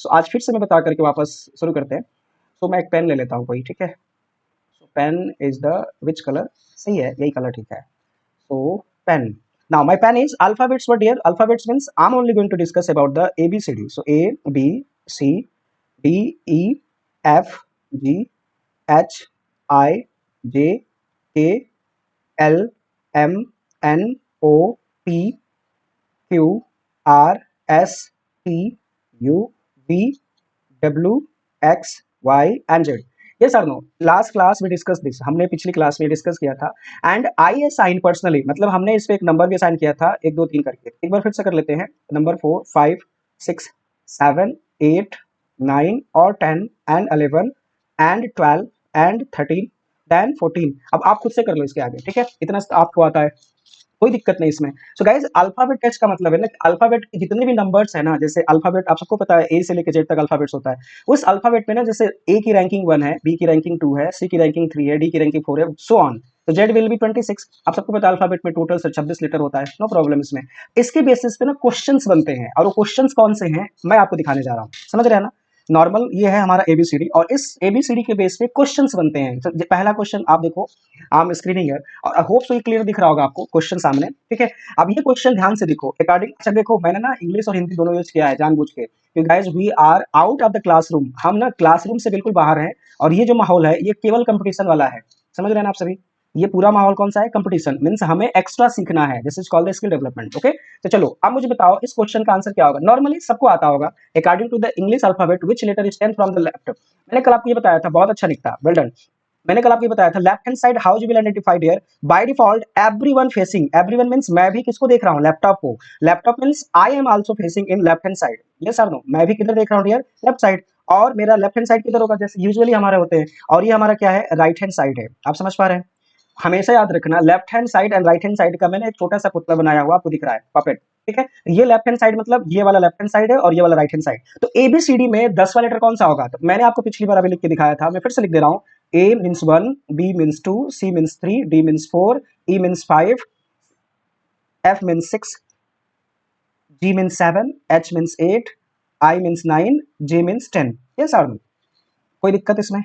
सो आज फिर से मैं बता करके वापस शुरू करते हैं। सो मैं एक पेन ले लेता हूँ कोई, ठीक है। So pen is the which colour, सही है, यही कलर ठीक है। So pen, now my pen is alphabets were dear. Alphabets means I'm only going to discuss about the ABCD. So A B C D E F G H I J K L M N O P Q R S T U V W X Y and Z. ये sir no, last class में discuss this, हमने पिछली class में discuss किया था। And I assign personally, मतलब हमने इस पे एक नंबर भी असाइन किया था 1 2 3 करके। एक बार फिर से कर लेते हैं। नंबर 4 5 6 7 8 9 और 10 एंड 11 एंड 12 एंड 13 देन 14। अब आप खुद से कर लो इसके आगे, ठीक है, इतना आपको आता है, कोई दिक्कत नहीं इसमें। सो गाइज अल्फाबेट टेक्स्ट का मतलब है ना, अल्फाबेट के जितने भी नंबर्स है ना, जैसे अल्फाबेट आप सबको पता है ए से लेकर जेड तक अल्फाबेट्स होता है। उस अल्फाबेट में ना, जैसे ए की रैंकिंग 1 है, बी की रैंकिंग 2 है, सी की रैंकिंग 3 है, डी की रैंकिंग 4 है, सो ऑन। तो जेड विल बी 26। आप सबको पता है अल्फाबेट में टोटल 26 लेटर होता है, नो प्रॉब्लम इसमें। इसके बेसिस पे ना क्वेश्चंस बनते हैं, और वो क्वेश्चंस कौन से हैं मैं आपको दिखाने जा रहा हूँ, समझ रहे हैं ना। नॉर्मल ये है हमारा एबीसीडी, और इस एबीसीडी के बेस पे क्वेश्चंस बनते हैं। तो पहला क्वेश्चन आप देखो, आम स्क्रीनिंग है, और आई होप सो ये क्लियर दिख रहा होगा आपको क्वेश्चन सामने, ठीक है। अब ये क्वेश्चन ध्यान से देखो अकॉर्डिंग, अच्छा देखो मैंने ना इंग्लिश और हिंदी दोनों यूज किया है जानबूझ के, क्योंकि guys we are out of the classroom, हम ना क्लासरूम से बिल्कुल बाहर हैं, और ये जो माहौल है ये केवल कंपटीशन वाला है, समझ रहे हैं ना आप सभी। ये पूरा माहौल कौन सा है, कंपटीशन, मींस हमें एक्स्ट्रा सीखना है, this is called the skill development, okay. तो चलो अब मुझे बताओ इस क्वेश्चन का आंसर क्या होगा। नॉर्मली सबको आता होगा, according to the English alphabet which letter is ten from the left. मैंने कल आपको ये बताया था, बहुत अच्छा निकला, वेल डन। मैंने कल आपको ये बताया था left hand side how you will identify there, by default everyone facing, everyone means मैं भी किसको देख रहा हूं, लैपटॉप को। Laptop means I am also facing in left hand side, yes और नो, मैं भी किधर देख रहा हूं डियर, लेफ्ट साइड। और मेरा लेफ्ट हैंड साइड किधर होगा, जैसे यूजुअली हमारे होते हैं, और ये हमारा क्या है, राइट हैंड साइड है। आप समझ पा रहे हैं। हमेशा याद रखना left hand side and right hand side का मैंने एक छोटा सा पुतला बनाया हुआ आपको दिख रहा है, पपेट, ठीक है। ये लेफ्ट हैंड साइड मतलब ये वाला लेफ्ट हैंड साइड है, और ये वाला राइट हैंड साइड। तो एबीसीडी में 10 वाला लेटर कौन सा होगा, तो मैंने आपको पिछली बार अभी लिख के दिखाया था, मैं फिर से लिख दे रहा हूँ। A means 1, B means 2, C means 3, D means 4, E means 5, F means 6, G means 7, H means 8, I means 9, J means 10। ये सार कोई दिक्कत इसमें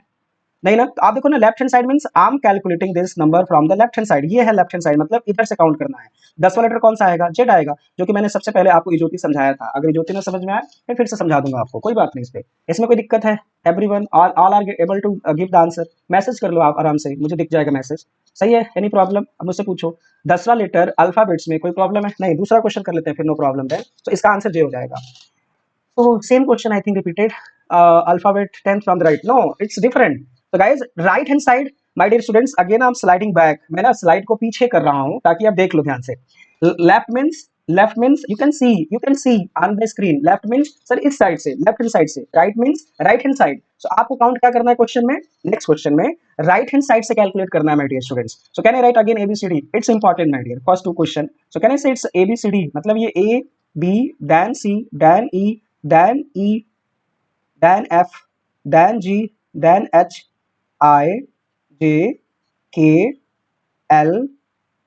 नहीं ना। तो आप देखो ना, left hand side means I am calculating this number from the left hand side, ये है लेफ्ट हैंड साइड, मतलब इधर से काउंट करना है। 10 वाला लेटर कौन सा आएगा, जेड आएगा, जो कि मैंने सबसे पहले आपको इजोती समझाया था। अगर इजोती में समझ में आया मैं फिर से समझा दूंगा आपको, कोई बात नहीं, इस पे इसमें कोई दिक्कत है। Everyone all are able to give the answer, message कर लो आप आराम से, मुझे दिख जाएगा मैसेज, सही है, एनी प्रॉब्लम। अब मुझसे पूछो 10वां लेटर अल्फाबेट्स में कोई प्रॉब्लम है नहीं, दूसरा क्वेश्चन कर लेते हैं फिर, नो प्रॉब्लम है। तो इसका आंसर जे हो जाएगा। So same question I think repeated. Alphabet 10th from the right. No, it's different. So guys, right hand side, my dear students, again I'm sliding back. मैं ना स्लाइड को पीछे कर रहा हूँ ताकि आप देख लो ध्यान से। Left means you can see on the screen. Left means sir इस साइड से, लेफ्ट हैंड साइड से। Right means right hand side. So आपको काउंट क्या करना है क्वेश्चन में, नेक्स्ट क्वेश्चन में राइट हैंड साइड से कैलकुलेट करना है, my dear students. So can I write again ABCD? It's important, my dear. First two question. So can I say it's ABCD? मतलब ये A, B, then C, then E, then E, then F, then G, then H, I, J, K, L,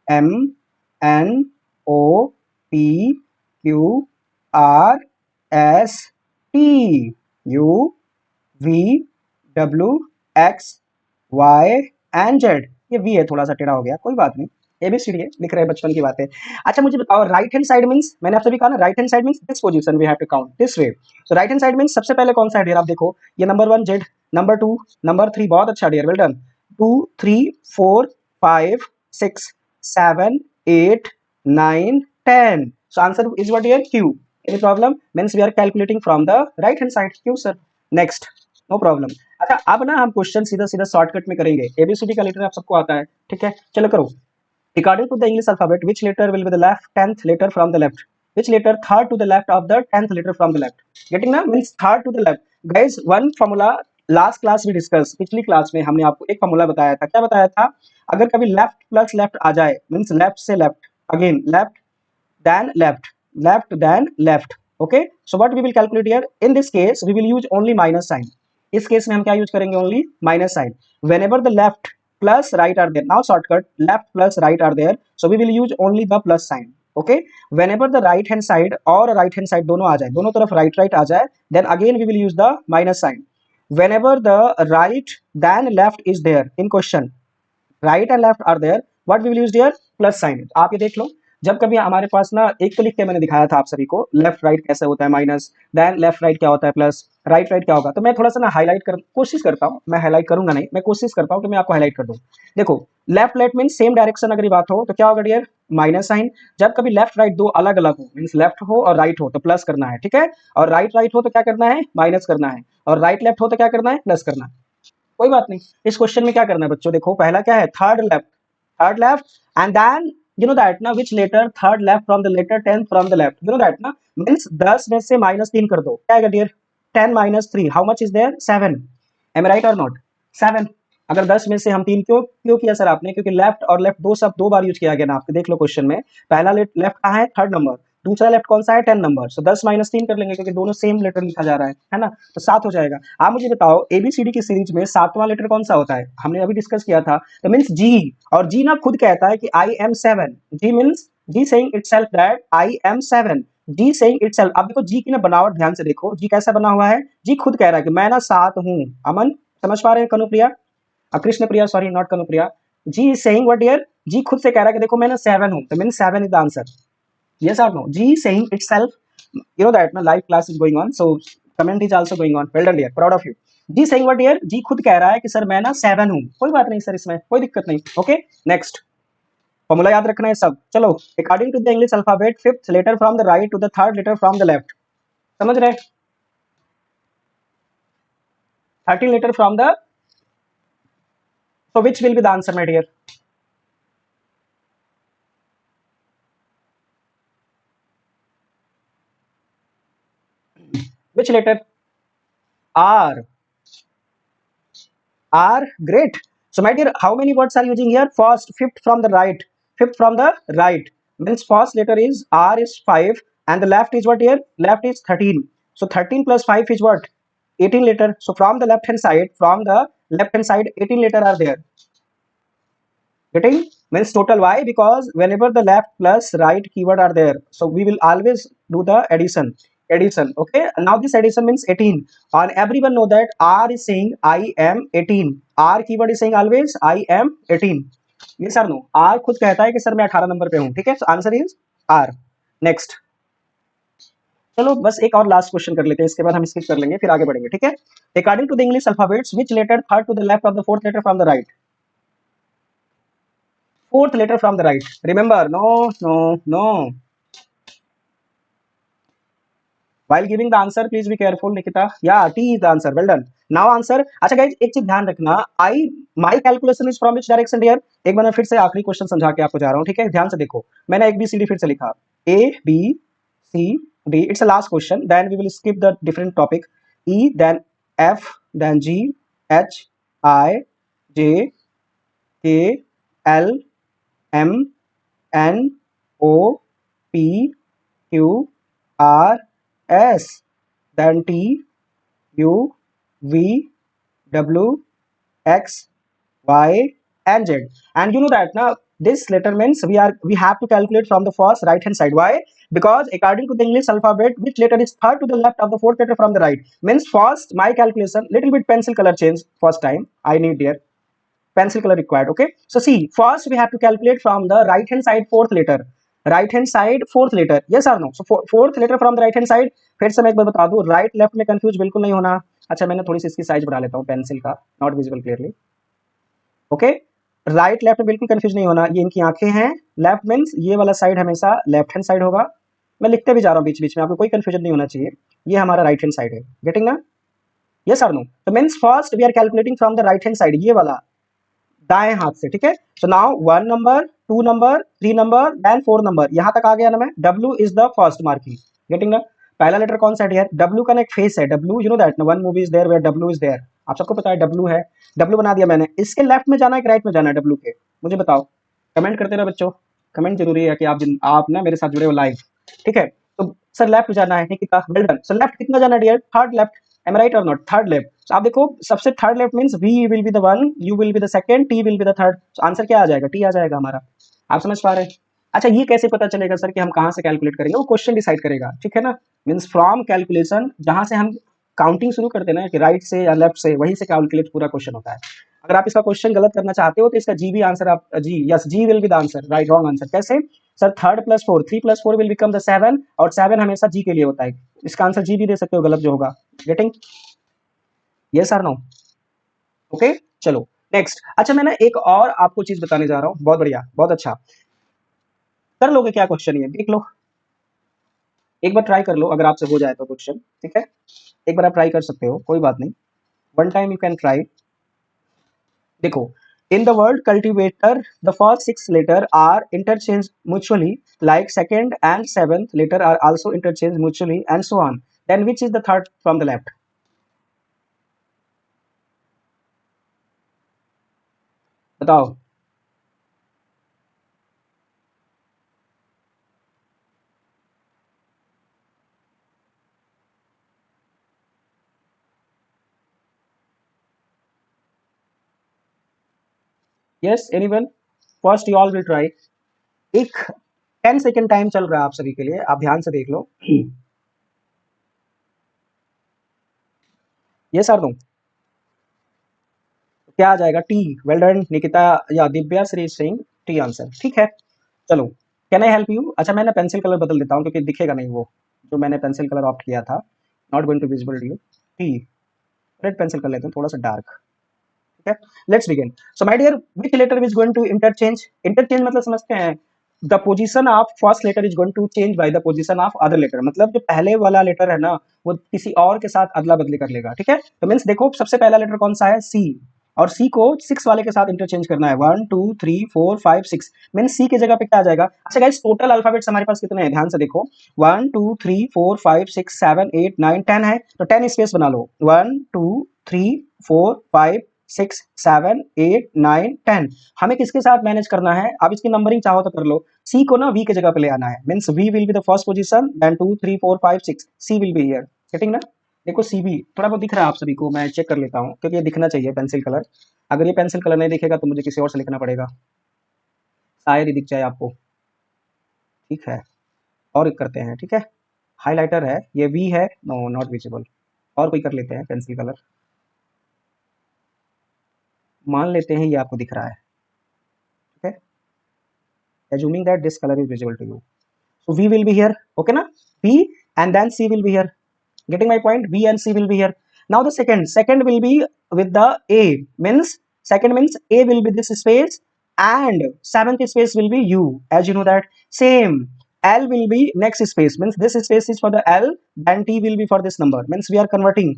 M, N, O, P, Q, R, S, T, U, V, W, X, Y and Z। ये V है, थोड़ा सा टेढ़ा हो गया, कोई बात नहीं, एबीसीडी है, लिख रहे हैं बचपन की बातें। अच्छा मुझे बताओ राइट हैंड साइड मींस, मैंने आपसे भी कहा ना, right hand side means this position we have to count this way. So right hand side means सबसे पहले कौन सा है डियर, आप देखो ये नंबर 1 जेड, नंबर 2, नंबर 3, बहुत अच्छा dear, well done. 2 3 4 5 6 7 8 9 10। So answer is what dear, Q. Any problem, means we are calculating from the right hand side, Q sir, next, no problem. अच्छा अब ना हम क्वेश्चन सीधा सीधा शॉर्टकट में करेंगे, एबीसीडी का लेटर आप सबको आता है, ठीक है, चलो करो। According to the English alphabet, which letter will be the left 10th letter from the left? Which letter third to the left of the 10th letter from the left? Getting ना, means third to the left. Guys, one formula last class में discuss, पिछली class में हमने आपको एक formula बताया था, क्या बताया था, अगर कभी लेफ्ट प्लस लेफ्ट आ जाए, मींस लेफ्ट से left, again left then left, left then left, okay. So what we will calculate here, in this case we will use only minus sign. इस केस में हम क्या यूज करेंगे, only minus sign. Whenever the left plus right are there, now shortcut, left plus right are there, so we will use only the plus sign, okay, whenever the right hand side और right hand side दोनों आ जाए, दोनों तरफ right right आ जाए, then again we will use the minus sign. Whenever the right then left is there in question, right and left are there, what we will use there, plus sign. आप ये देख लो, जब कभी हमारे पास ना, एक तो लिख के मैंने दिखाया था आप सभी को, लेफ्ट राइट कैसे होता है माइनस, देन लेफ्ट राइट क्या होता है प्लस, राइट राइट क्या होगा. तो मैं थोड़ा सा ना हाईलाइट कर कोशिश करता हूँ, मैं हाईलाइट करूंगा नहीं, मैं कोशिश करता हूँ कि मैं आपको हाईलाइट कर दूं. देखो, left right mean same direction अगर ये बात हो तो क्या होगा डियर, माइनस साइन. जब कभी लेफ्ट राइट दो अलग अलग हो, मीन लेफ्ट हो और राइट हो तो प्लस करना है, ठीक है, और राइट राइट हो तो क्या करना है, माइनस करना है, और राइट लेफ्ट हो तो क्या करना है, प्लस करना है. कोई बात नहीं. इस क्वेश्चन में क्या करना है बच्चों, देखो पहला क्या है, third left, third left, and then you know that ना which letter third left from the letter 10 from the left, you know that ना, means 10 में से माइनस 3 कर दो, क्या आएगा dear, 10 minus 3, how much is there, 7. am I right or not, 7. अगर 10 में से हम 3 क्यों क्यों किया सर आपने, क्योंकि लेफ्ट और लेफ्ट दो सब दो बार यूज किया गया ना आपके, देख लो क्वेश्चन में, पहला लेफ्ट कहाँ है, थर्ड नंबर, दूसरा लेफ्ट कौन सा है, 10 नंबर. सो 10 माइनस 3 कर लेंगे क्योंकि दोनों सेम लेटर लिखा जा रहा है ना, तो 7 हो जाएगा. आप मुझे बताओ एबीसीडी की सीरीज में 7वां लेटर कौन सा होता है, हमने अभी डिस्कस किया था, तो मीन्स जी. और जी ना खुद कहता है कि I am 7, G means G saying itself that I am 7, G saying itself. अब देखो जी की ना बनावट ध्यान से देखो, जी कैसा बना हुआ है, जी खुद कह रहा है कि मैं ना 7 हूँ. अमन समझ पा रहे हैं, Kanupriya, Krishna Priya, sorry not Kanupriya, G is saying what dear, जी खुद से कह रहा है कि देखो मैं ना 7 हूँ, तो means 7 is the answer. Yes or no? G saying itself, you know that na live class is going on, so comment is also going on. Well done dear, proud of you. G saying what dear? G खुद कह रहा है कि sir मैं ना 7 हूँ. कोई बात नहीं सर, इसमें कोई दिक्कत नहीं. ओके, नेक्स्ट फॉर्मूला याद रखना है सब. चलो, according to the English alphabet, fifth letter from the right to the third letter from the left. समझ रहे, 13 letter from the, so which will be the answer my dear? Which letter? R. R, great. So my dear, how many words are using here? First, fifth from the right. Fifth from the right means first letter is R is 5 and the left is what here? Left is 13. So 13 plus 5 is what? 18 letter. So from the left hand side, 18 letter are there. Getting? Means total. Why? Because whenever the left plus right keyword are there, so we will always do the addition. Okay, now this addition means 18, and everyone know that R is saying I am 18. R keyword is saying always I am 18. Yes or no? R खुद कहता है कि sir मैं 18 number पे हूँ. ठीक है, so answer is R. Next, चलो बस एक और लास्ट क्वेश्चन कर लेते हैं, इसके बाद हम स्किप कर लेंगे, फिर आगे बढ़ेंगे. ठीक है, according to the English alphabets, which letter third to the left of the fourth letter from the right? Fourth letter from the right. Remember, no. While giving the answer, please be careful, Nikita. Yeah, T is the answer. Well done. Now answer. अच्छा guys, एक चीज ध्यान रखना, my calculation is from which direction dear? एक बार मैं फिर से आखिरी क्वेश्चन समझा के आपको जा रहा हूँ. ठीक है, ध्यान से देखो, मैंने ABCD फिर से लिखा, A B C D. It's a last question. Then we will skip the different topic. E, then F, then G, H, I, J, K, L, M, N, O, P, Q, R, S, then T, U, V, W, X, Y, and Z. And you know that now this letter means we have to calculate from the first right hand side. Why? Because according to the English alphabet, which letter is third to the left of the fourth letter from the right? Means first my calculation, little bit pencil color change first time. I need there. Pencil color required. Okay, so see, first we have to calculate from the right hand side fourth letter. Right hand side fourth letter, yes और no? So fourth letter from the right hand side. फिर से मैं एक बार बता दूं, right left में confuse बिल्कुल नहीं होना. अच्छा, मैंने थोड़ी सी इसकी साइज बढ़ा लेता हूँ पेंसिल का, not visible clearly. Okay, right left में बिल्कुल कंफ्यूज नहीं होना. ये इनकी आंखें हैं, लेफ्ट मीन्स ये वाला साइड हमेशा लेफ्ट हैंड साइड होगा. मैं लिखते भी जा रहा हूँ बीच बीच में, आपको कोई कंफ्यूजन नहीं होना चाहिए. ये हमारा राइट हैंड साइड है. गेटिंग ना? यस और नो? तो means first we are calculating from the right hand side, ये वाला दाएं हाथ से. ठीक है, so now 1 number, 2 number, 3 number, then 4 number, यहां तक आ गया ना मैं. W is the first marking. Getting ना? पहला लेटर कौन सा है यार? W का ना एक फेस है, W, you know that, one movie is there where W is there. आप सबको पता है W है, W बना दिया मैंने. इसके लेफ्ट में जाना है कि राइट में जाना है W के? मुझे बताओ, कमेंट करते रहो बच्चों, कमेंट जरूरी है कि आप ना मेरे साथ जुड़े हो लाइव. ठीक है, तो सर लेफ्ट जाना है, Nikita, well done. So left कितना जाना है dear? Third left. Am right or not? Third left. So, आप देखो सबसे third left means V will be the one, U will be the second, T will be the third. So answer क्या आ जाएगा? T आ जाएगा हमारा. आप समझ पा रहे हैं? अच्छा ये कैसे पता चलेगा सर कि हम कहाँ से कैलकुलेट करेंगे? वो क्वेश्चन डिसाइड करेगा, ठीक है ना? मीन्स फ्रॉम कैलकुलेशन, जहाँ से हम काउंटिंग शुरू करते हैं ना कि राइट से या लेफ्ट से, वहीं से कैलकुलेट पूरा क्वेश्चन होता है। अगर आप इसका क्वेश्चन गलत करना चाहते हो तो इसका जी भी आंसर आप G, yes G will be the answer, right wrong answer. कैसे सर? 3 + 4, 3 + 4 विल बिकम द 7 और 7 हमेशा जी के लिए होता है। इसका आंसर जी भी दे सकते हो गलत जो होगा। गेटिंग? यस और नो? ओके चलो नेक्स्ट। अच्छा मैं ना एक और आपको चीज बताने जा रहा हूँ, बहुत बढ़िया बहुत अच्छा। कर लोगे क्या क्वेश्चन? ये देख लो, एक बार ट्राई कर लो, अगर आपसे हो जाए तो क्वेश्चन, ठीक है? एक बार आप ट्राई कर सकते हो, कोई बात नहीं, one time you can try. देखो, in the word cultivator the first 6 letter are interchange mutually, like second and seventh letter are also interchange mutually and so on, then which is the third from the left? बताओ। Yes anyone? First you all will try. एक 10 second time चल रहा है आप सभी के लिए, आप ध्यान से देख लो। ये सर दूं? क्या आ जाएगा? टी। वेल डन निकिता या दिव्या श्री सिंह, टी आंसर, ठीक है। चलो, कैन आई हेल्प यू? अच्छा मैं ना पेंसिल कलर बदल देता हूँ क्योंकि दिखेगा नहीं वो जो मैंने पेंसिल कलर ऑप्ट किया था, not going to visible to you. T, red pencil कर लेते हैं थोड़ा सा डार्क, ठीक है। Let's begin. So my dear, which letter is going to interchange? Interchange मतलब समझते हैं, the position of first letter is going to change by the position of other letter, मतलब जो पहले वाला लेटर है ना वो किसी और के साथ अदला बदली कर लेगा, ठीक है। तो मीन्स देखो सबसे पहला लेटर कौन सा है? सी, और सी को 6 वाले के साथ इंटरचेंज करना है। 1 2 3 4 5 6, मीन सी की जगह पे क्या आ जाएगा? अच्छा गाइस, टोटल अल्फाबेट्स हमारे पास कितने हैं ध्यान से देखो। 1 2 3 4 5 6 7 8 9 10 है, तो 10 स्पेस बना लो। 1 2 3 4 5 6 7 8 9 10। हमें किसके साथ मैनेज करना है? अब इसकी नंबरिंग चाहो तो कर लो। सी को ना वी की जगह पे ले आना है, means V will be the first position, then 2 3 4 5 6, C will be here. Getting ना? देखो सी बी थोड़ा बहुत दिख रहा है आप सभी को, मैं चेक कर लेता हूँ क्योंकि ये दिखना चाहिए पेंसिल कलर। अगर ये पेंसिल कलर नहीं दिखेगा तो मुझे किसी और से लिखना पड़ेगा, शायद ही दिख जाए आपको, ठीक है। और एक करते हैं, ठीक है। हाइलाइटर है, ये वी है, नो नॉट विजिबल। और कोई कर लेते हैं पेंसिल कलर, मान लेते हैं ये आपको दिख रहा है, ठीक है। assuming that this color is visible to you, so V will be here, okay na? V and then C will be here. Getting my point? V and C will be here. Now the second will be with the A, means second means A will be this space and seventh space will be U, as you know that. Same, L will be next space, means this space is for the L, then T will be for this number, means we are converting.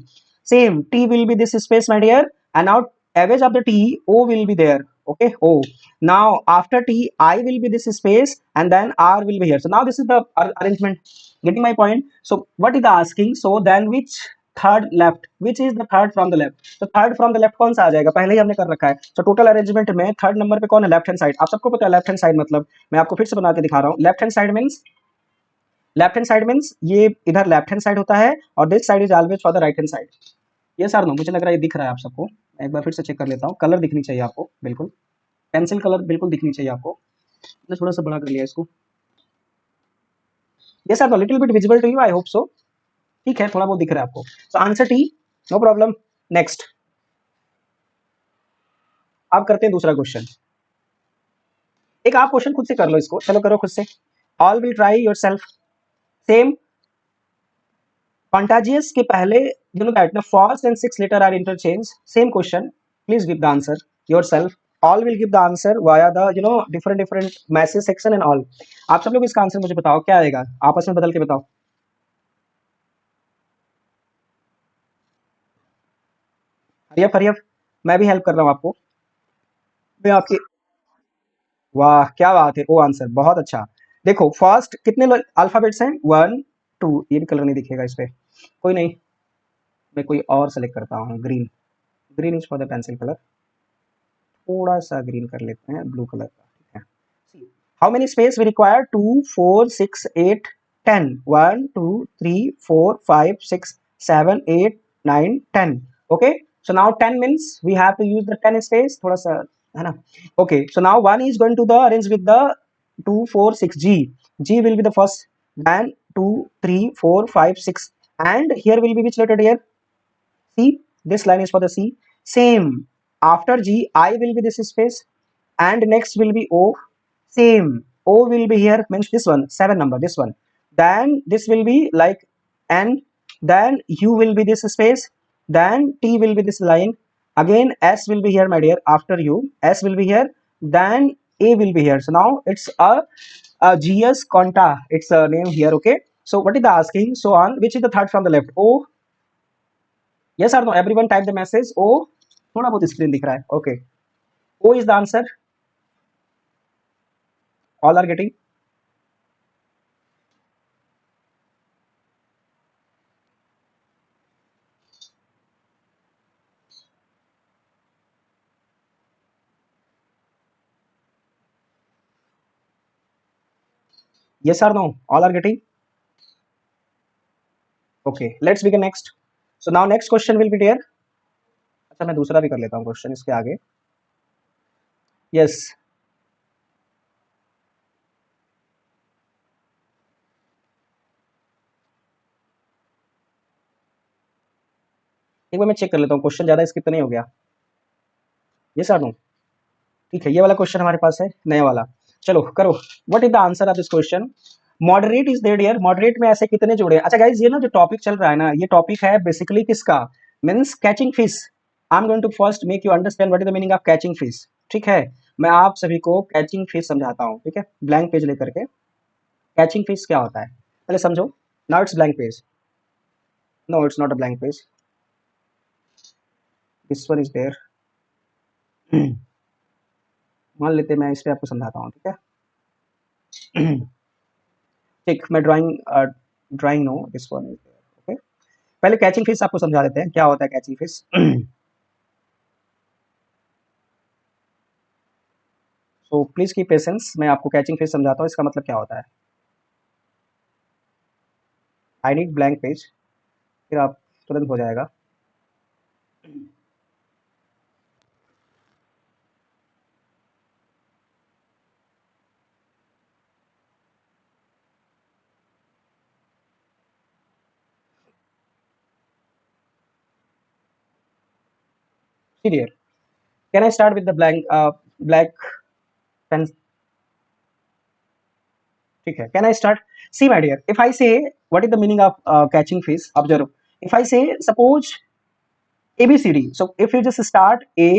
Same, T will be this space my dear, and now average of the T, O will be there, okay, O. Now after T, I will be this space and then R will be here. So now this is the arrangement. Getting my point? So what is the asking? So then which third left, which is the third from the left? तो third from the left कौन सा आ जाएगा? पहले ही हमने कर रखा है। तो टोटल अरेंजमेंट में थर्ड नंबर पे कौन है? Left hand side. आप सबको पता है लेफ्ट हैंड साइड मतलब, मैं आपको फिर से बना के दिखा रहा हूँ। Left hand side means, left hand side means ये इधर लेफ्ट हैंड साइड होता है और this side is always for the right hand side. ये सर नो, मुझे लग रहा है ये दिख रहा है आप सबको। मैं एक बार फिर से चेक कर लेता हूँ, कलर दिखनी चाहिए आपको बिल्कुल, पेंसिल कलर बिल्कुल दिखनी चाहिए आपको। मैंने थोड़ा सा बड़ा कर लिया इसको। ये sir little bit visible to you, I hope so, ठीक है, थोड़ा बहुत दिख रहा है आपको। तो answer T, no problem. Next, आप करते हैं दूसरा क्वेश्चन। एक आप क्वेश्चन खुद से कर लो इसको, चलो करो खुद से। All will try yourself. Same, contagious के पहले you know that the first and six letter are interchange. Same question, please give the answer yourself. All will give the answer via the you know different different message section and all. आप सब लोग इसका answer मुझे बताओ क्या आएगा, आपस में बदल के बताओ। हरियप हरियप, मैं भी हेल्प कर रहा हूँ आपको, मैं आपकी। वाह क्या बात है, ओ आंसर बहुत अच्छा। देखो फर्स्ट कितने अल्फाबेट्स हैं? 1 2, ये भी कलर नहीं दिखेगा इस पे, कोई नहीं, मैं कोई और सेलेक्ट करता हूँ। Green, green is for the pencil colour, थोड़ा सा ग्रीन कर लेते हैं, ब्लू कलर का, ठीक है। How many space we require? 2 4 6 8 10, 1 2 3 4 5 6 7 8 9 10, okay। So now 10 means we have to use the 10 space, थोड़ा सा है ना, okay। So now 1 is going to the arrange with the 2 4 6 G. G will be the first, then 2 3 4 5 6, and here will be which letter here? C. This line is for the C. Same. After G, I will be this space, and next will be O. Same. O will be here, means this one, 7 number, this one. Then this will be like N. Then U will be this space. Then T will be this line. Again, S will be here, my dear. After U, S will be here. Then A will be here. So now it's a GS Conta. It's a name here. Okay. So what is the asking? So on which is the third from the left? O. Yes or no? Everyone type the message. O. थोड़ा बहुत screen दिख रहा है. Okay. O is the answer. All are getting. Yes or no? All are getting. Okay. Let's begin next. So now next question will be there. अच्छा मैं दूसरा भी कर लेता हूँ क्वेश्चन इसके आगे. Yes. एक बार मैं चेक कर लेता हूँ क्वेश्चन ज्यादा स्किप तो नहीं हो गया. Yes or no? ठीक है, ये वाला क्वेश्चन हमारे पास है, नया वाला. चलो करो. What is the answer of this question? Moderate is there here. Moderate में ऐसे कितने जोड़े हैं? अच्छा गाइज, ये ना जो टॉपिक चल रहा है ना, ये टॉपिक है बेसिकली किसका? Means catching fish. I am going to first make you understand what is the meaning of catching fish. ठीक है, मैं आप सभी को कैचिंग फिश समझाता हूँ. ठीक है, ब्लैंक पेज लेकर के कैचिंग फिश क्या होता है पहले समझो. Now it's blank page. No, it's not a blank page. This one is there. मान लेते मैं इस पे आपको समझाता हूँ. ठीक है, ठीक, मैं drawing no this one. Okay, पहले कैचिंग फिश आपको समझा देते हैं क्या होता है catching fish. So please keep patience, मैं आपको कैचिंग फिश समझाता हूँ इसका मतलब क्या होता है. आई नीड ब्लैंक पेज, फिर आप तुरंत हो जाएगा. See here. Can I start with the black pen? ठीक है. Can I start? See my dear, if I say what is the meaning of catching fish, observe. If I say suppose ABCD, so if you just start A,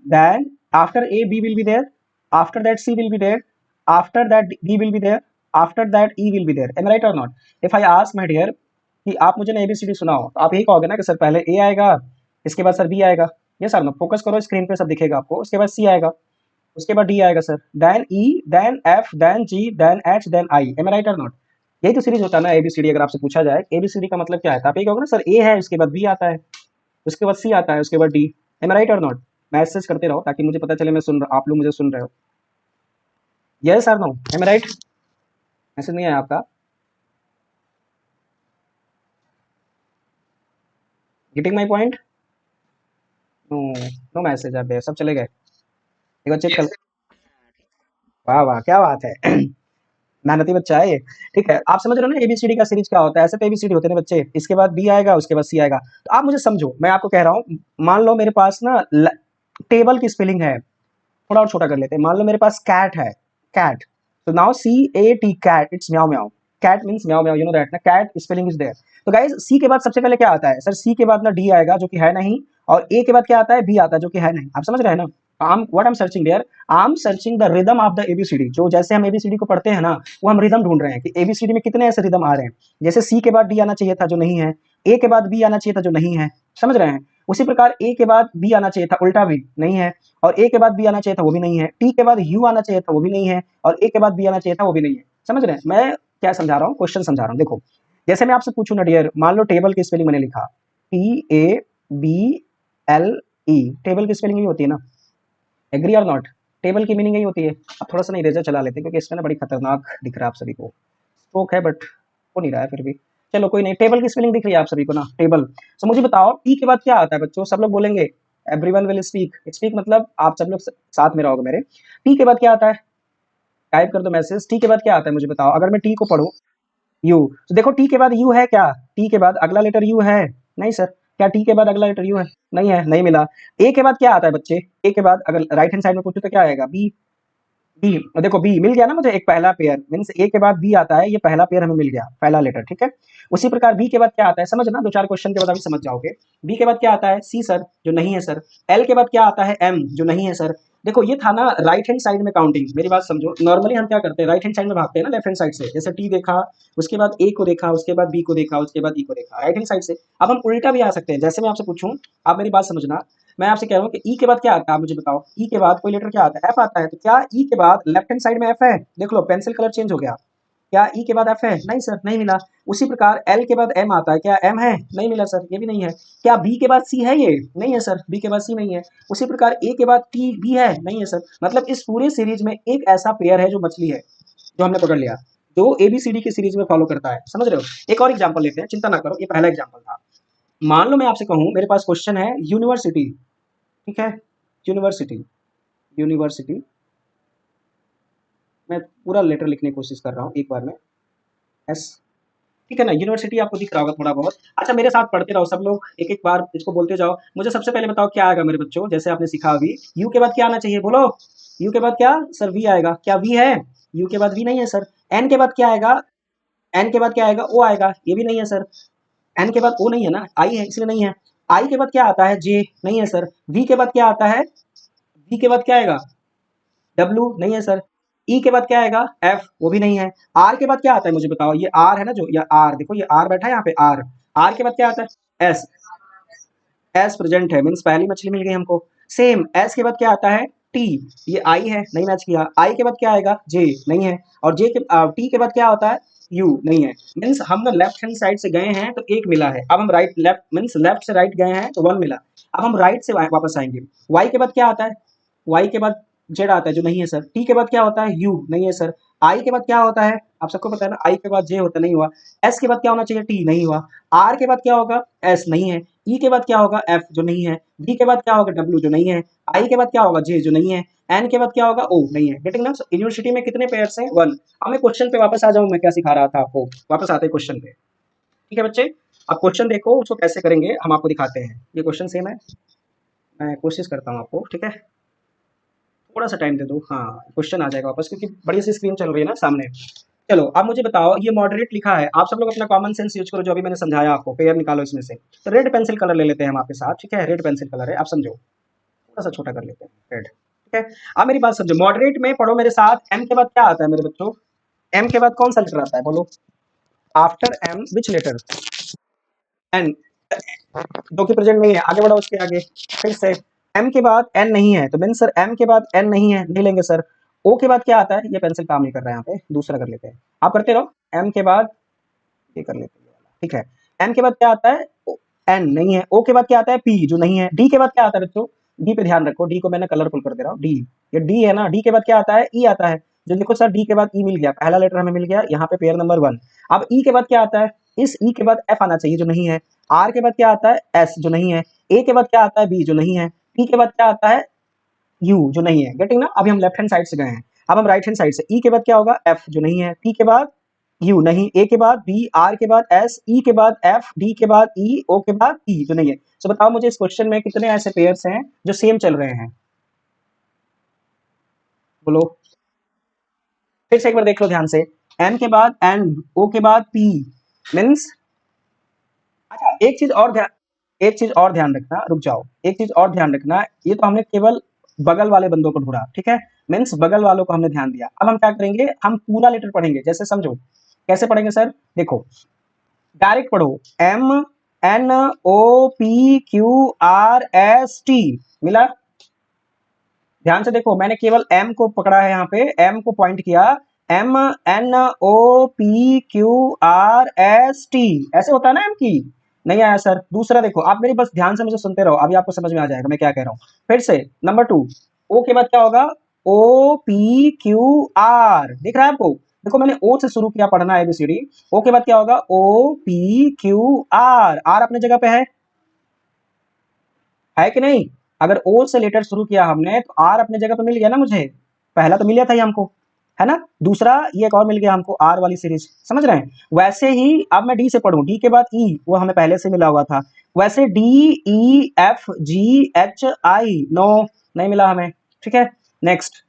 then after A B will be there, after that C will be there, after that D will be there, after that E will be there. Am I right or not? If I ask my dear कि आप मुझे ना ABCD सुनाओ, तो आप यही कहोगे ना कि सर पहले A आएगा, इसके बाद सर B आएगा. ये सर ना, फोकस करो स्क्रीन पे, सब दिखेगा आपको. उसके बाद C आएगा, उसके बाद डी आएगा sir, then E, then F, then G, then H, then I. Am I right or not? यही तो सीरीज होता है ना एबीसीडी. अगर आपसे पूछा जाए एबीसीडी का मतलब क्या है, तो आप ये कहोगे ना सर ए है, उसके बाद बी आता है, उसके बाद सी आता है, उसके बाद D. M I right or not? Message करते रहो ताकि मुझे पता चले मैं सुन रहा, आप लोग मुझे सुन रहे हो. यस और no? Am I right? Message नहीं आया आपका? Getting my point? No, no message आप, सब चले गए. एक बार चेक कर. वाह वाह, क्या बात है. मेहनती बच्चा है ये. ठीक है, आप समझ रहे हो ना एबीसीडी का सीरीज क्या होता है. ऐसे तो एबीसीडी होते हैं बच्चे, इसके बाद बी आएगा, उसके बाद सी आएगा. तो आप मुझे समझो, मैं आपको कह रहा हूँ, मान लो मेरे पास ना टेबल की स्पेलिंग है, थोड़ा और छोटा कर लेते हैं. मान लो मेरे पास कैट है, कैट. तो now CAT, cat, it's meow meow. Cat means meow meow, you know that ना. Cat spelling is there. तो गाइस, सी के बाद सबसे पहले क्या आता है सर? सी के बाद ना डी आएगा जो कि है नहीं, और ए के बाद क्या आता है? बी आता है जो कि है नहीं. आप समझ रहे हैं ना? What I am searching there, I am searching the rhythm of the ABCD. जो जैसे हम एबीसीडी को पढ़ते हैं ना, वो हम रिदम ढूंढ रहे हैं कि एबीसीडी में कितने ऐसे रिदम आ रहे हैं. जैसे सी के बाद डी आना चाहिए था जो नहीं है, ए के बाद बी आना चाहिए था जो नहीं है. समझ रहे हैं? उसी प्रकार ए के बाद बी आना चाहिए था, उल्टा भी नहीं है, और ए के बाद बी आना चाहिए था, वो भी नहीं है. टी के बाद यू आना चाहिए था, वो भी नहीं है, और ए के बाद बी आना चाहिए था, वो भी नहीं है. समझ रहे हैं? मैं क्या समझा रहा हूँ, क्वेश्चन समझा रहा हूँ. देखो, जैसे मैं आपसे पूछूं ना डियर, मान लो टेबल की स्पेलिंग मैंने लिखा TABLE. टेबल की स्पेलिंग यही होती है ना. एग्री और नॉट? टेबल की मीनिंग यही होती है. अब थोड़ा सा ना इरेजर चला लेते हैं क्योंकि इसमें ना बड़ी खतरनाक दिख रहा है आप सभी को. स्ट्रोक है बट हो नहीं रहा है फिर भी. चलो कोई नहीं, टेबल की स्पेलिंग दिख रही है आप सभी को ना, टेबल. सो मुझे बताओ टी के बाद क्या आता है बच्चों? सब लोग बोलेंगे, एवरीवन विल स्पीक. स्पीक मतलब आप सब लोग साथ में रहोगे मेरे. टी के बाद क्या आता है? टाइप कर दो मैसेज। टी के बाद क्या आता है मुझे बताओ, अगर मैं टी को पढ़ूं, यू, तो देखो टी के बाद यू है क्या, टी के बाद अगला लेटर यू है? नहीं सर। क्या टी के बाद अगला लेटर यू है? नहीं है, नहीं मिला। ए के बाद क्या आता है बच्चे? ए के बाद अगर राइट हैंड साइड में पूछो तो क्या आएगा? बी। बी, देखो बी मिल गया ना मुझे, एक पहला पेयर मीन्स ए के बाद बी आता है, ये पहला पेयर हमें मिल गया, पहला लेटर, ठीक है। उसी प्रकार बी के बाद क्या आता है, समझना, दो चार क्वेश्चन के बाद अभी समझ जाओगे। बी के बाद क्या आता है? सी सर, जो नहीं है सर। एल के बाद क्या आता है? एम, जो नहीं है सर। देखो ये था ना राइट हैंड साइड में काउंटिंग, मेरी बात समझो। नॉर्मली हम क्या करते हैं, राइट हैंड साइड में भागते हैं ना, लेफ्ट हैंड साइड से। जैसे टी देखा, उसके बाद ए को देखा, उसके बाद बी को देखा, उसके बाद ई को देखा, राइट हैंड साइड से। अब हम उल्टा भी आ सकते हैं, जैसे मैं आपसे पूछूं, आप मेरी बात समझना, मैं आपसे कह रहा हूँ कि ई के बाद क्या आता है, आप मुझे बताओ। ई के बाद कोई लेटर क्या आता है? एफ आता है। तो क्या ई के बाद लेफ्ट हैंड साइड में एफ है? देख लो पेंसिल कलर चेंज हो गया। क्या ई के बाद एफ है? नहीं सर, नहीं मिला। उसी प्रकार एल के बाद एम आता है, क्या एम है? नहीं मिला सर, ये भी नहीं है। क्या बी के बाद सी है? ये नहीं है सर, बी के बाद सी नहीं है। उसी प्रकार ए के बाद टी बी है? नहीं है सर। मतलब इस पूरे सीरीज में एक ऐसा पेयर है जो मछली है, जो हमने पकड़ लिया, जो एबीसीडी की सीरीज में फॉलो करता है, समझ रहे हो। एक और एग्जाम्पल लेते हैं, चिंता ना करो, ये पहला एग्जाम्पल था। मान लो मैं आपसे कहूं, मेरे पास क्वेश्चन है यूनिवर्सिटी, ठीक है, यूनिवर्सिटी, यूनिवर्सिटी, मैं पूरा लेटर लिखने की कोशिश कर रहा हूँ एक बार में, एस, ठीक है ना। यूनिवर्सिटी आपको दिख रहा होगा थोड़ा बहुत। अच्छा मेरे साथ पढ़ते रहो सब लोग, एक एक बार इसको बोलते जाओ। मुझे सबसे पहले बताओ क्या आएगा मेरे बच्चों, जैसे आपने सीखा अभी, यू के बाद क्या आना चाहिए, बोलो। यू के बाद क्या सर? वी आएगा। क्या वी है? यू के बाद वी नहीं है सर। एन के बाद क्या आएगा? एन के बाद क्या आएगा? ओ आएगा, ये भी नहीं है सर। एन के बाद ओ नहीं है ना, आई है, इसलिए नहीं है। आई के बाद क्या आता है? जे, नहीं है सर। वी के बाद क्या आता है? वी के बाद क्या आएगा? डब्ल्यू, नहीं है सर। ई के बाद क्या आएगा? एफ, वो भी नहीं है। आर के बाद क्या आता है मुझे बताओ, ये आर है ना, जो ये आर, देखो ये आर बैठा है यहाँ पे, आर। आर के बाद क्या आता है? एस, एस प्रेजेंट है, मीन्स पहली मछली मिल गई हमको। सेम एस के बाद क्या आता है? टी, ये आई है, नहीं मैच किया। आई के बाद क्या आएगा? जे, नहीं है। और जे के टी के बाद क्या होता है? यू, नहीं है। मीन्स हम ना लेफ्ट हैंड साइड से गए हैं तो एक मिला है। अब हम राइट लेफ्ट मीन्स लेफ्ट से राइट गए हैं तो वन मिला। अब हम राइट से वापस आएंगे। वाई के बाद क्या आता है? वाई के बाद जेड आता है, जो नहीं है सर। टी के बाद क्या होता है? यू, नहीं है सर। आई के बाद क्या होता है? आप सबको पता है ना, आई के बाद जे होता, नहीं हुआ। एस के बाद क्या होना चाहिए? टी, नहीं हुआ। आर के बाद क्या होगा? एस, नहीं है। ई के बाद क्या होगा? एफ, जो नहीं है। डी के बाद क्या होगा? डब्ल्यू, जो नहीं है। आई के बाद क्या होगा? जे, जो नहीं है। एन के बाद क्या होगा? ओ, नहीं है। गेटिंग ना। यूनिवर्सिटी में कितने पेयर्स हैं? वन। अब मैं क्वेश्चन पे वापस आ जाऊं, मैं क्या सिखा रहा था आपको, वापस आते हैं क्वेश्चन पे, ठीक है बच्चे। अब क्वेश्चन देखो, उसको कैसे करेंगे हम आपको दिखाते हैं। ये क्वेश्चन सेम है, मैं कोशिश करता हूँ आपको, ठीक है, थोड़ा सा टाइम दे दो। हाँ, क्वेश्चन आ जाएगा वापस, क्योंकि बड़ी सी स्क्रीन चल रही है ना सामने। चलो अब मुझे बताओ, ये मॉडरेट लिखा है, आप सब लोग अपना कॉमन सेंस यूज करो, जो अभी मैंने समझाया आपको, पेयर निकालो इसमें से। तो रेड पेंसिल कलर ले लेते हैं हम आपके साथ, ठीक है, रेड पेंसिल कलर है, आप समझो, थोड़ा सा छोटा कर लेते हैं, रेड, ठीक है। अब मेरी बात समझो, मॉडरेट में पढ़ो मेरे साथ, एम के बाद क्या आता है मेरे बच्चों? एम के बाद कौन सा लेटर आता है, बोलो। आफ्टर एम विच लेटर? एन, जो कि प्रेजेंट नहीं है, आगे बढ़ो उसके आगे। फिर से एम के बाद एन नहीं है, तो मीन सर एम के बाद एन नहीं है, नहीं लेंगे सर। ओ के बाद क्या आता है? ये पेंसिल काम नहीं कर रहा है यहाँ पे, दूसरा कर लेते हैं, आप करते रहो। एम के बाद ये कर लेते हैं, ठीक है। एम के बाद क्या आता है? एन, नहीं है। ओ के बाद क्या आता है? पी, जो नहीं है। डी के बाद क्या आता है बच्चों? डी पे ध्यान रखो, डी को मैंने कलरफुल कर दे रहा हूँ, डी, ये डी है ना। डी के बाद क्या आता है? ई आता है। जो देखो सर, डी के बाद ई मिल गया, पहला लेटर हमें मिल गया यहाँ पे, पेयर नंबर वन। अब ई के बाद क्या आता है? इस ई के बाद एफ आना चाहिए, जो नहीं है। आर के बाद क्या आता है? एस, जो नहीं है। ए के बाद क्या आता है? बी, जो नहीं है। टी के बाद क्या आता है? यू, जो नहीं है। गेटिंग ना। अभी हम लेफ्ट हैंड साइड से गए हैं, अब हम राइट हैंड साइड से। ई के बाद क्या होगा? एफ, जो नहीं है। टी के बाद यू, नहीं। ए के बाद बी, आर के बाद एस, ई के बाद एफ, डी के बाद ई, ओ के बाद ई, जो नहीं है। तो बताओ मुझे इस क्वेश्चन में कितने ऐसे पेयर्स हैं जो सेम चल रहे हैं, बोलो। फिर से एक बार देख लो ध्यान से। एम के बाद एन, ओ के बाद पी, मीन्स, अच्छा एक चीज और ध्यान रखना, रुक जाओ, एक चीज और ध्यान रखना, ये तो हमने केवल बगल वाले बंदों को ढूंढा, ठीक है, मीन्स बगल वालों को हमने ध्यान दिया। अब हम क्या करेंगे, हम पूरा लेटर पढ़ेंगे, जैसे समझो कैसे पढ़ेंगे सर, देखो डायरेक्ट पढ़ो। M N O P Q R S T, मिला। ध्यान से देखो, मैंने केवल एम को पकड़ा है, यहाँ पे एम को पॉइंट किया। M N O P Q R S T, ऐसे होता है ना एम की। नहीं आया सर। दूसरा देखो, आप मेरी बस ध्यान से मुझे सुनते रहो, अभी आपको समझ में आ जाएगा मैं क्या कह रहा हूँ। फिर से नंबर टू, ओ के बाद क्या होगा? ओ पी क्यू आर, दिख रहा है आपको? देखो मैंने ओ से शुरू किया पढ़ना एबीसीडी। ओ के बाद क्या होगा? O P Q R, R अपने जगह पे है कि नहीं? अगर ओ से लेटर शुरू किया हमने तो आर अपने जगह पे मिल गया ना मुझे, पहला तो मिल गया था ये हमको। है ना। दूसरा ये एक और मिल गया हमको आर वाली सीरीज, समझ रहे हैं। वैसे ही अब मैं डी से पढ़ूं, डी के बाद ई, वो हमें पहले से मिला हुआ था। वैसे D E F G H I, no नहीं मिला हमें, ठीक है। नेक्स्ट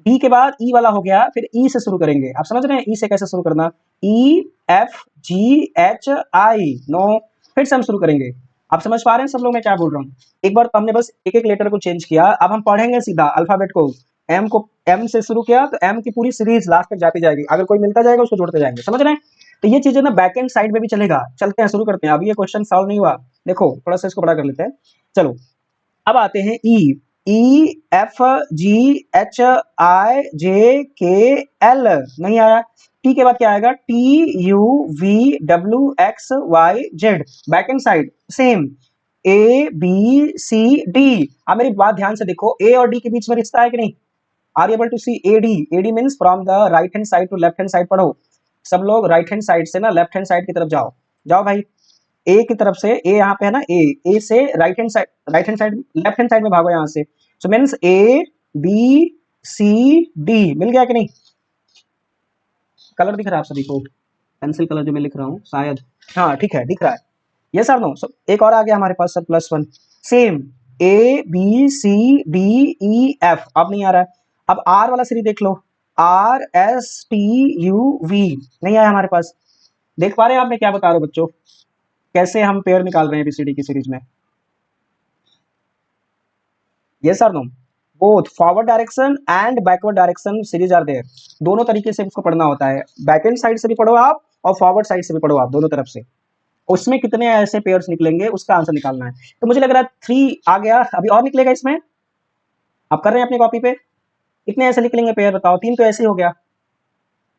डी के बाद ई वाला हो गया, फिर ई से शुरू करेंगे। आप समझ रहे हैं ई से कैसे शुरू करना, E F G H I, no, फिर से हम शुरू करेंगे। आप समझ पा रहे हैं सब लोग मैं क्या बोल रहा हूँ। एक बार तो हमने बस एक एक लेटर को चेंज किया, अब हम पढ़ेंगे सीधा अल्फाबेट को एम से शुरू किया तो एम की पूरी सीरीज लास्ट तक जाती जाएगी, अगर कोई मिलता जाएगा उसको जोड़ते जाएंगे, समझ रहे हैं। तो ये चीजें ना बैक एंड साइड में भी चलेगा। चलते हैं शुरू करते हैं। अभी ये क्वेश्चन सॉल्व नहीं हुआ, देखो थोड़ा सा इसको बड़ा कर लेते हैं। चलो अब आते हैं ई, ई F G H I J K L, नहीं आया। टी के बाद क्या आएगा, T U V W X Y Z, back end side same, A B C D. अब मेरी बात ध्यान से देखो, ए और डी के बीच में रिश्ता है कि नहीं, are able to see A D, A D means from the right hand side to left hand side. पढ़ो सब लोग, राइट हैंड साइड से ना लेफ्ट हैंड साइड की तरफ जाओ, जाओ भाई। ए की तरफ से, ए यहाँ पे है ना, ए से right hand side, right hand side left hand side में भागो यहाँ से। So means A B C D, मिल गया कि नहीं। कलर दिख रहा है आप सभी को, पेंसिल कलर जो मैं लिख रहा हूँ शायद, हाँ ठीक है दिख रहा है। ये सर नो, एक और आ गया हमारे पास sir +1, same A B C D E F, अब नहीं आ रहा है। अब आर वाला सीरीज देख लो, R S T U V, नहीं आया हमारे पास। देख पा रहे हैं आप मैं क्या बता रहा हूँ बच्चों, कैसे हम पेयर निकाल रहे हैं एबीसीडी की सीरीज में। Yes sir no, both forward direction and backward direction series are there, दोनों तरीके से इसको पढ़ना होता है। बैक एंड साइड से भी पढ़ो आप और फॉरवर्ड साइड से भी पढ़ो आप, दोनों तरफ से। उसमें कितने ऐसे पेयर्स निकलेंगे उसका आंसर निकालना है। तो मुझे लग रहा है 3 आ गया, अभी और निकलेगा इसमें। आप कर रहे हैं अपनी कॉपी पे, कितने ऐसे निकलेंगे पेयर बताओ। 3 तो ऐसे ही हो गया।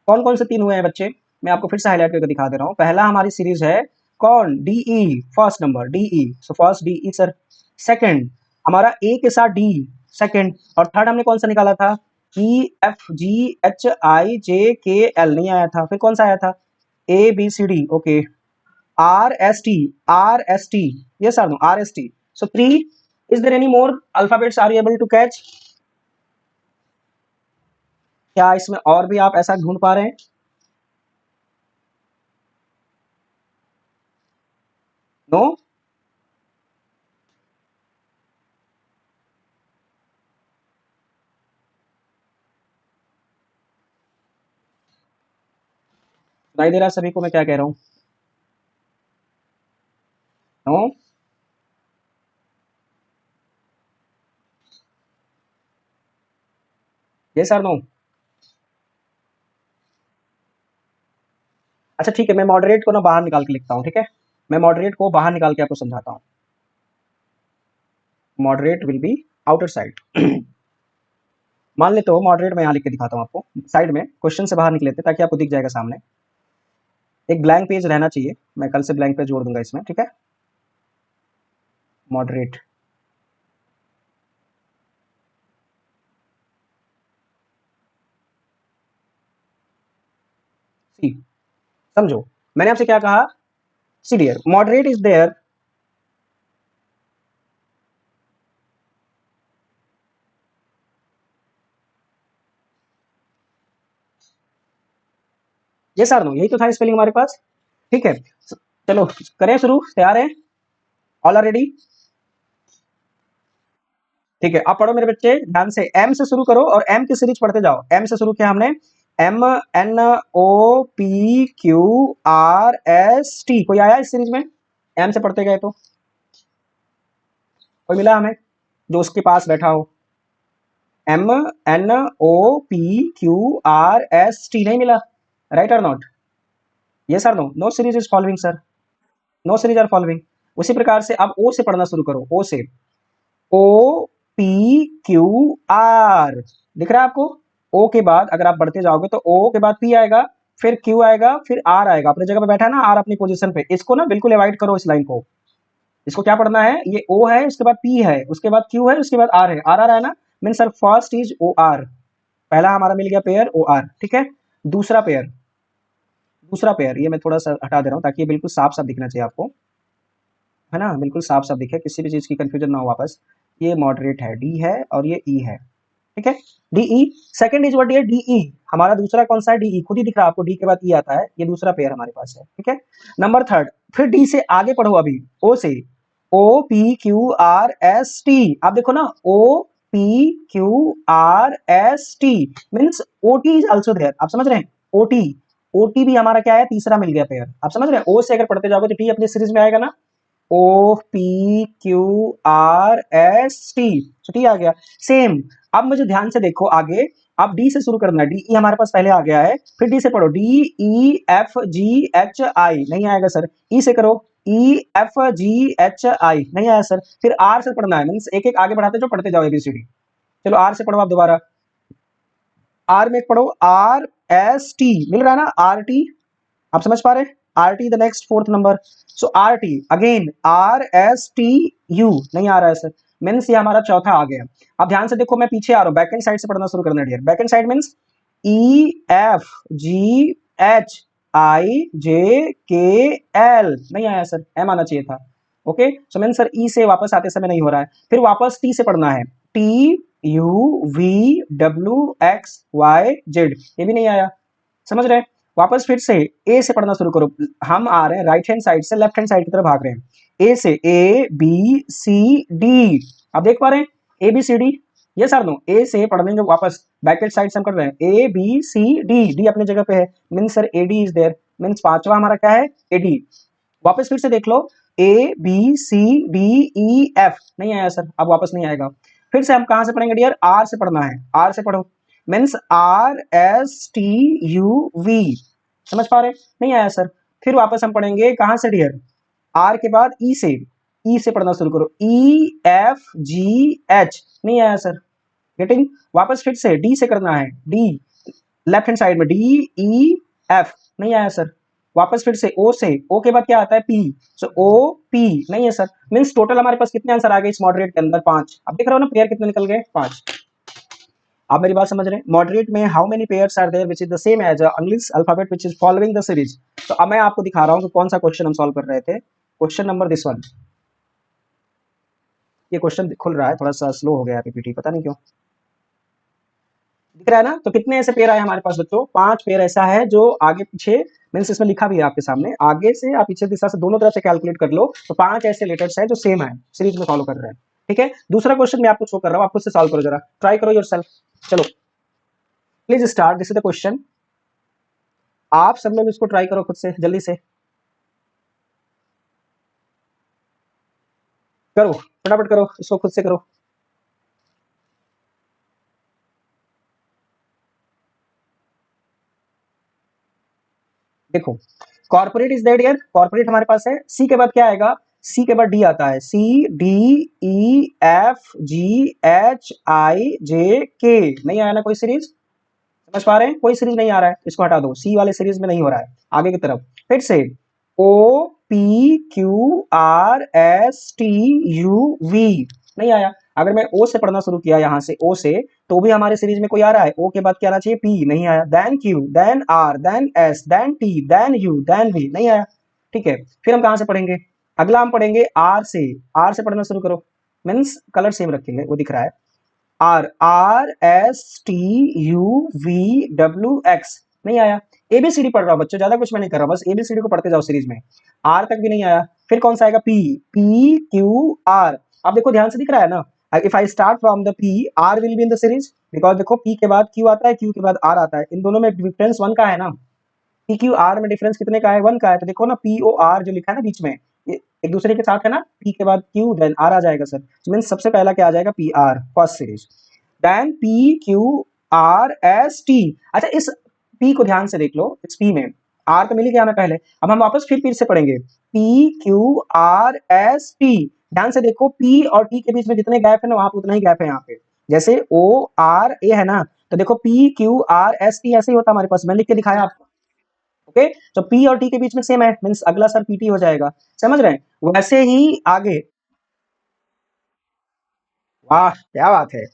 कौन कौन से 3 हुए हैं बच्चे, मैं आपको फिर से हाईलाइट करके दिखा दे रहा हूँ। पहला हमारी सीरीज है कौन, DE, first number DE, so first DE sir. Second हमारा ए के साथ डी, सेकंड। और थर्ड हमने कौन सा निकाला था, ई F G H I J K L, नहीं आया था। फिर कौन सा आया था, A B C D, okay. R S T, R S T, yes or no, R S T. So 3, is there any more alphabets are you able to catch. क्या इसमें और भी आप ऐसा ढूंढ पा रहे हैं, नो। सुनाई दे रहा है सभी को मैं क्या कह रहा हूँ, नो। Yes or no. अच्छा ठीक है, मैं मॉडरेट को ना बाहर निकाल के लिखता हूँ, ठीक है। मैं मॉडरेट को बाहर निकाल के आपको समझाता हूँ। Moderate will be outer side. मान लेते हो मॉडरेट, मैं यहाँ लिख के दिखाता हूँ आपको साइड में, क्वेश्चन से बाहर निकले थे ताकि आपको दिख जाएगा सामने। एक ब्लैंक पेज रहना चाहिए, मैं कल से ब्लैंक पेज जोड़ दूंगा इसमें, ठीक है। मॉडरेट, सी, समझो मैंने आपसे क्या कहा, सी डियर मॉडरेट इज देयर, ये सर नो, यही तो था स्पेलिंग हमारे पास, ठीक है। चलो करें शुरू, तैयार है, ऑल आर रेडी, ठीक है। आप पढ़ो मेरे बच्चे ध्यान से, एम से शुरू करो और एम की सीरीज पढ़ते जाओ। एम से शुरू किया हमने, M N O P Q R S T, कोई आया इस सीरीज में, एम से पढ़ते गए तो कोई मिला हमें जो उसके पास बैठा हो। M N O P Q R S T, नहीं मिला, राइट और नॉट, ये sir no, no series is following sir, no series are following. उसी प्रकार से अब ओ से पढ़ना शुरू करो, ओ से, ओ पी क्यू आर, दिख रहा है आपको। ओ के बाद अगर आप बढ़ते जाओगे तो ओ के बाद पी आएगा, फिर क्यू आएगा, फिर आर आएगा। अपनी जगह पे बैठा है ना आर अपनी पोजीशन पे, इसको ना बिल्कुल अवॉइड करो इस लाइन को। इसको क्या पढ़ना है, ये ओ है, उसके बाद पी है, उसके बाद क्यू है, उसके बाद आर है, आर है ना, mean sir first is O R, पहला हमारा मिल गया पेयर ओ आर, ठीक है। दूसरा पेयर, दूसरा पेयर ये मैं थोड़ा सा हटा दे रहा हूँ ताकि ये बिल्कुल साफ साफ दिखना चाहिए आपको, है ना, बिल्कुल साफ साफ दिखे, किसी भी चीज की कंफ्यूजन ना हो वापस। ये मॉडरेट है, डी है और ये ई है, ठीक है, DE. Second is what dear, DE. हमारा दूसरा कौन सा है, डीई। खुद ही दिख रहा है आपको, डी के बाद ई आता है, ये दूसरा पेयर हमारे पास है, ठीक है। नंबर थर्ड, फिर डी से आगे पढ़ो अभी, ओ से, O P Q R S T. आप देखो ना, O P Q R S T means O T is also there. आप समझ रहे हैं, ओ टी, ओ टी भी हमारा क्या है, तीसरा मिल गया पेयर। आप समझ रहे हैं, ओ से अगर पढ़ते जाओगे तो टी अपनी सीरीज में आएगा ना, O P Q R S T, T आ गया। सेम, अब मुझे ध्यान से देखो आगे, अब डी से शुरू करना है, डी ई हमारे पास पहले आ गया है, फिर डी से पढ़ो, D E F G H आई, नहीं आएगा सर। ई से करो, ई एफ जी एच आई, नहीं आया सर। फिर आर से पढ़ना है, मीन्स एक एक आगे बढ़ाते जो पढ़ते जाओ एबीसीडी। चलो आर से पढ़ो आप दोबारा, आर में पढ़ो, आर एस टी, मिल रहा है ना, आर टी। आप समझ पा रहे हैं, R T the next fourth number. So R T again, are S T you, नहीं आ रहा है सर, मीन्स ये हमारा चौथा आ गया। अब ध्यान से देखो, मैं पीछे आ रहा हूं, बैक एंड साइड से पढ़ना शुरू करना dear. Back end side means E F G H I J K L, नहीं आया सर, एम आना चाहिए था। Okay, so mean sir E से वापस आते समय नहीं हो रहा है। फिर वापस टी से पढ़ना है, T U V W X Y Z, ये भी नहीं आया, समझ रहे हैं। वापस फिर से ए से पढ़ना शुरू करो, हम आ रहे हैं राइट हैंड साइड से लेफ्ट हैंड साइड की तरफ भाग रहे हैं। ए से, ए बी सी डी, आप देख पा रहे हैं, ए बी सी डी, ये सर नो, ए से पढ़ने वापस बैक साइड से हम कर रहे हैं, A B C D, D अपने जगह पे है, mean sir A D is there, means पांचवा हमारा क्या है, ए डी। वापस फिर से देख लो, A B C D E F, नहीं आया सर, अब वापस नहीं आएगा। फिर से हम कहां से पढ़ेंगे डियर, आर से पढ़ना है, आर से पढ़ो, means R S T U V, समझ पा रहे, नहीं आया सर। फिर वापस हम पढ़ेंगे कहां से डियर, आर के बाद ई से, ई से पढ़ना शुरू करो, ई एफ जी एच, नहीं आया सर, गेटिंग। वापस फिर से डी से करना है, डी लेफ्ट हैंड साइड में, डी ई एफ, नहीं आया सर। वापस फिर से ओ से, ओ के बाद क्या आता है, पी, सो ओ पी, नहीं है सर। मीन्स टोटल हमारे पास कितने आंसर आ गए इस मॉडरेट के अंदर, 5। अब देख रहे हो ना पेयर कितने निकल गए, 5। आप मेरी बात समझ रहे हैं, मॉडरेट में how many pairs are there which is the same as English alphabet which is following the series. तो अब मैं आपको दिखा रहा हूं कि कौन सा क्वेश्चन हम सॉल्व कर रहे थे। क्वेश्चन नंबर दिस वन, ये क्वेश्चन खुल रहा है, थोड़ा सा स्लो हो गया पीपीटी, पता नहीं क्यों। दिख रहा है ना, तो कितने ऐसे पेयर आए हमारे पास बच्चों, 5 पेयर ऐसा है जो आगे पीछे, मीन्स इसमें लिखा भी है आपके सामने, आगे से आप पीछे दिशा से दोनों तरफ से कैलकुलेट कर लो, तो 5 ऐसे लेटर्स हैं जो सेम है, सीरीज में फॉलो कर रहे हैं, ठीक है। दूसरा क्वेश्चन मैं आपको शो कर रहा हूं, आप खुद से सॉल्व करो जरा, ट्राई करो योरसेल्फ। चलो please start, this is the question, आप सब लोग इसको ट्राई करो खुद से, जल्दी से करो, फटाफट करो, इसको खुद से करो। देखो, कॉर्पोरेट इज दैट यार, कॉर्पोरेट हमारे पास है, सी के बाद क्या आएगा, सी के बाद डी आता है, C D E F G H I J K, नहीं आया ना कोई सीरीज, समझ पा रहे हैं, कोई सीरीज नहीं आ रहा है, इसको हटा दो, सी वाले सीरीज में नहीं हो रहा है। आगे की तरफ फिर से, O P Q R S T U V, नहीं आया। अगर मैं ओ से पढ़ना शुरू किया यहां से, ओ से, तो भी हमारे सीरीज में कोई आ रहा है, ओ के बाद क्या आना चाहिए, पी, नहीं आया, then Q, then R, then S, then T, then U, then V, नहीं आया, ठीक है। फिर हम कहां से पढ़ेंगे, अगला हम पढ़ेंगे आर से, आर से पढ़ना शुरू करो, मीन्स कलर सेम रखेंगे, वो दिख रहा है, R, R S T U V W X, नहीं आया। एबीसीडी पढ़ रहा हूं बच्चों, ज्यादा कुछ मैं नहीं कर रहा, बस एबीसीडी को पढ़ते जाओ सीरीज में, आर तक भी नहीं आया। फिर कौन सा आएगा, पी, पी क्यू आर, अब देखो ध्यान से दिख रहा है ना, if I start from the P, R will be in the series, because देखो पी के बाद क्यू आता है, क्यू के बाद आर आता है, इन दोनों में डिफरेंस 1 का है ना, पी क्यू आर में डिफरेंस कितने का है, 1 का है। तो देखो ना, पी ओ आर जो लिखा है ना बीच में, ये एक दूसरे के साथ है ना, पी के बाद क्यू देन आर आ जाएगा सर, मींस सबसे पहला क्या आ जाएगा, P R, first series, then P Q R S T. अच्छा, इस पी को ध्यान से देख लो, इस पी में आर तो मिल गया हमें पहले, अब हम वापस फिर से पढ़ेंगे, P Q R S T, ध्यान से देखो, पी और टी के बीच में जितने गैप है ना, वहां पे उतना ही गैप है यहाँ पे, जैसे ओ आर ए है ना, तो देखो P Q R S T ऐसे ही होता हमारे पास, मैंने लिख के दिखाया आपको, ओके। तो पी और टी के बीच में सेम है, मींस अगला सर पीटी हो जाएगा, समझ रहे हैं, वैसे ही आगे, वाह क्या बात है,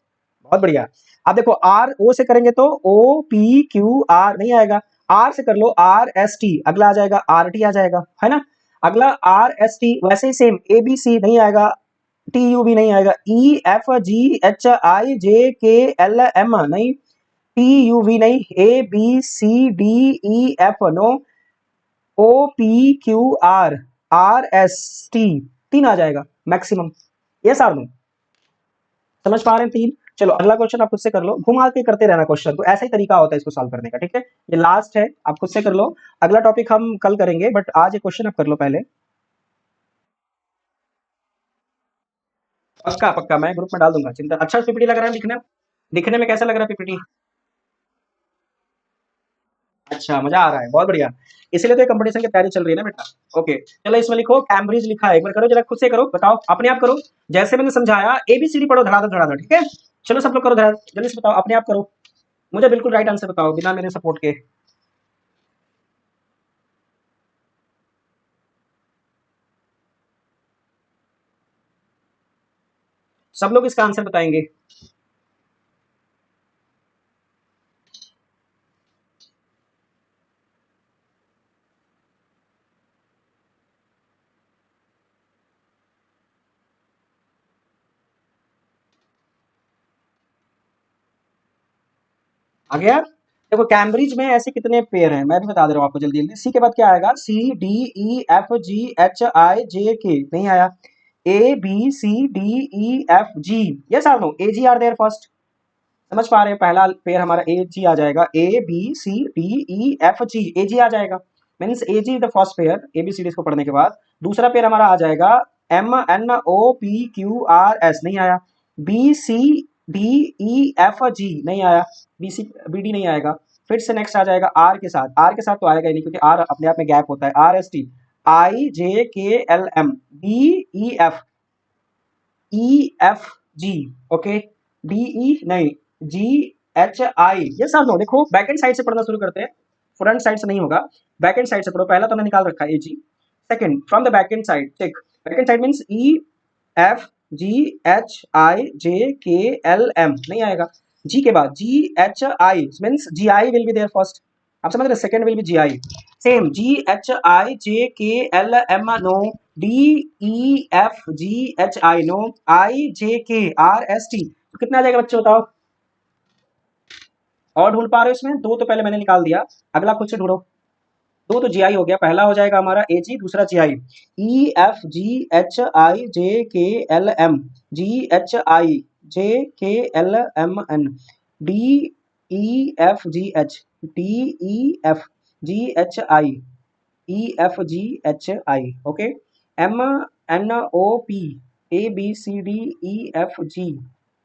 बहुत बढ़िया। अब देखो आर ओ से करेंगे तो ओ पी क्यू आर, नहीं आएगा, आर से कर लो, आर एस टी, अगला आ जाएगा आर टी आ जाएगा, है ना, अगला आर एस टी, वैसे ही सेम ए बी सी, नहीं आएगा, टी यू भी नहीं आएगा, ई F G H I J K L M नहीं, टी यू वी नहीं, A B C D E F no, O P Q R R S T, तीन आ जाएगा मैक्सिमम। यस आर नो, समझ पा रहे हैं तीन। चलो अगला क्वेश्चन आप खुद से कर लो, घुमा के करते रहना क्वेश्चन को, ऐसा ही तरीका होता है इसको सॉल्व करने का, ठीक है। ये लास्ट है, आप खुद से कर लो, अगला टॉपिक हम कल करेंगे, बट आज ये क्वेश्चन आप कर लो पहले। पक्का पक्का, मैं ग्रुप में डाल दूंगा, चिंता। अच्छा पीपीटी लग रहा है दिखने, दिखने में कैसा लग रहा है पीपीटी? अच्छा मजा आ रहा है, बहुत बढ़िया। इसीलिए तो कंपटीशन की तैयारी चल रही है ना बेटा। ओके चलो, इसमें लिखो कैम्ब्रिज लिखा है, एक बार करो जरा, खुद से करो, बताओ अपने आप करो, जैसे मैंने समझाया एबीसीडी पढ़ो धड़ाधड़ धड़ाधड़, ठीक है। चलो सब लोग करो धड़ाधड़, जल्दी से बताओ, अपने आप करो, मुझे बिल्कुल राइट आंसर बताओ बिना मेरे सपोर्ट के। सब लोग इसका आंसर बताएंगे। आ गया? देखो कैम्ब्रिज में ऐसे कितने पेयर हैं मैं भी बता दे रहा हूँ आपको जल्दी जल्दी। सी के बाद क्या आएगा? C D E F G H I J K, नहीं आया। A B C D E F G, yes or no, A G are there first. समझ पा रहे हैं? पहला पेयर हमारा ए जी आ जाएगा, A B C D E F G, A G आ जाएगा, means A G the first pair, A B C D को पढ़ने के बाद। दूसरा पेयर हमारा आ जाएगा M N O P Q R S, नहीं आया। B C D E F G, नहीं आया। बी सी बी डी नहीं आएगा। फिर से नेक्स्ट आ जाएगा आर के साथ, आर के साथ तो आएगा ही नहीं क्योंकि आर अपने आप में गैप होता है, R S T, I J K L M, B E F, E F G, okay, D E नहीं, जी एच आई, ये सब नो। देखो बैक एंड साइड से पढ़ना शुरू करते हैं, फ्रंट साइड से नहीं होगा, बैक एंड साइड से पढ़ो। पहला तो हमने निकाल रखा है A G, second from the back end side, check. Back end side means E F G H I J K L M, नहीं आएगा। जी के बाद G H I means G I will be there first, आप समझ रहे, second will be G I. Same G H I J K L M no, D E F G H I no, I J K R S T, तो कितना आ जाएगा बच्चे बताओ? और ढूंढ पा रहे हो इसमें? दो तो पहले मैंने निकाल दिया, अगला खुद से ढूंढो। दो तो जी आई हो गया, पहला हो जाएगा हमारा ए जी, दूसरा जी आई। E F G H I J K L M, G H I J K L M N, D E F G H, D E F G H I, E F G H I, okay. M N O P, A B C D E F G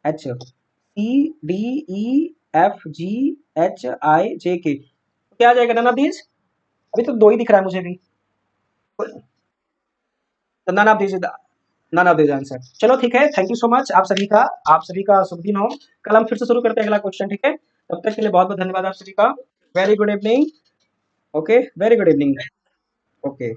H, C D E F G H I J K, क्या आ जाएगा none of these? अभी तो दो ही दिख रहा है मुझे भी, तो none of these, none of these answer. चलो ठीक है, थैंक यू सो मच आप सभी का शुभ दिन हो। कल हम फिर से शुरू करते हैं अगला क्वेश्चन, ठीक है। तब तक के लिए बहुत बहुत धन्यवाद आप सभी का। Very good evening. Okay, very good evening. Okay.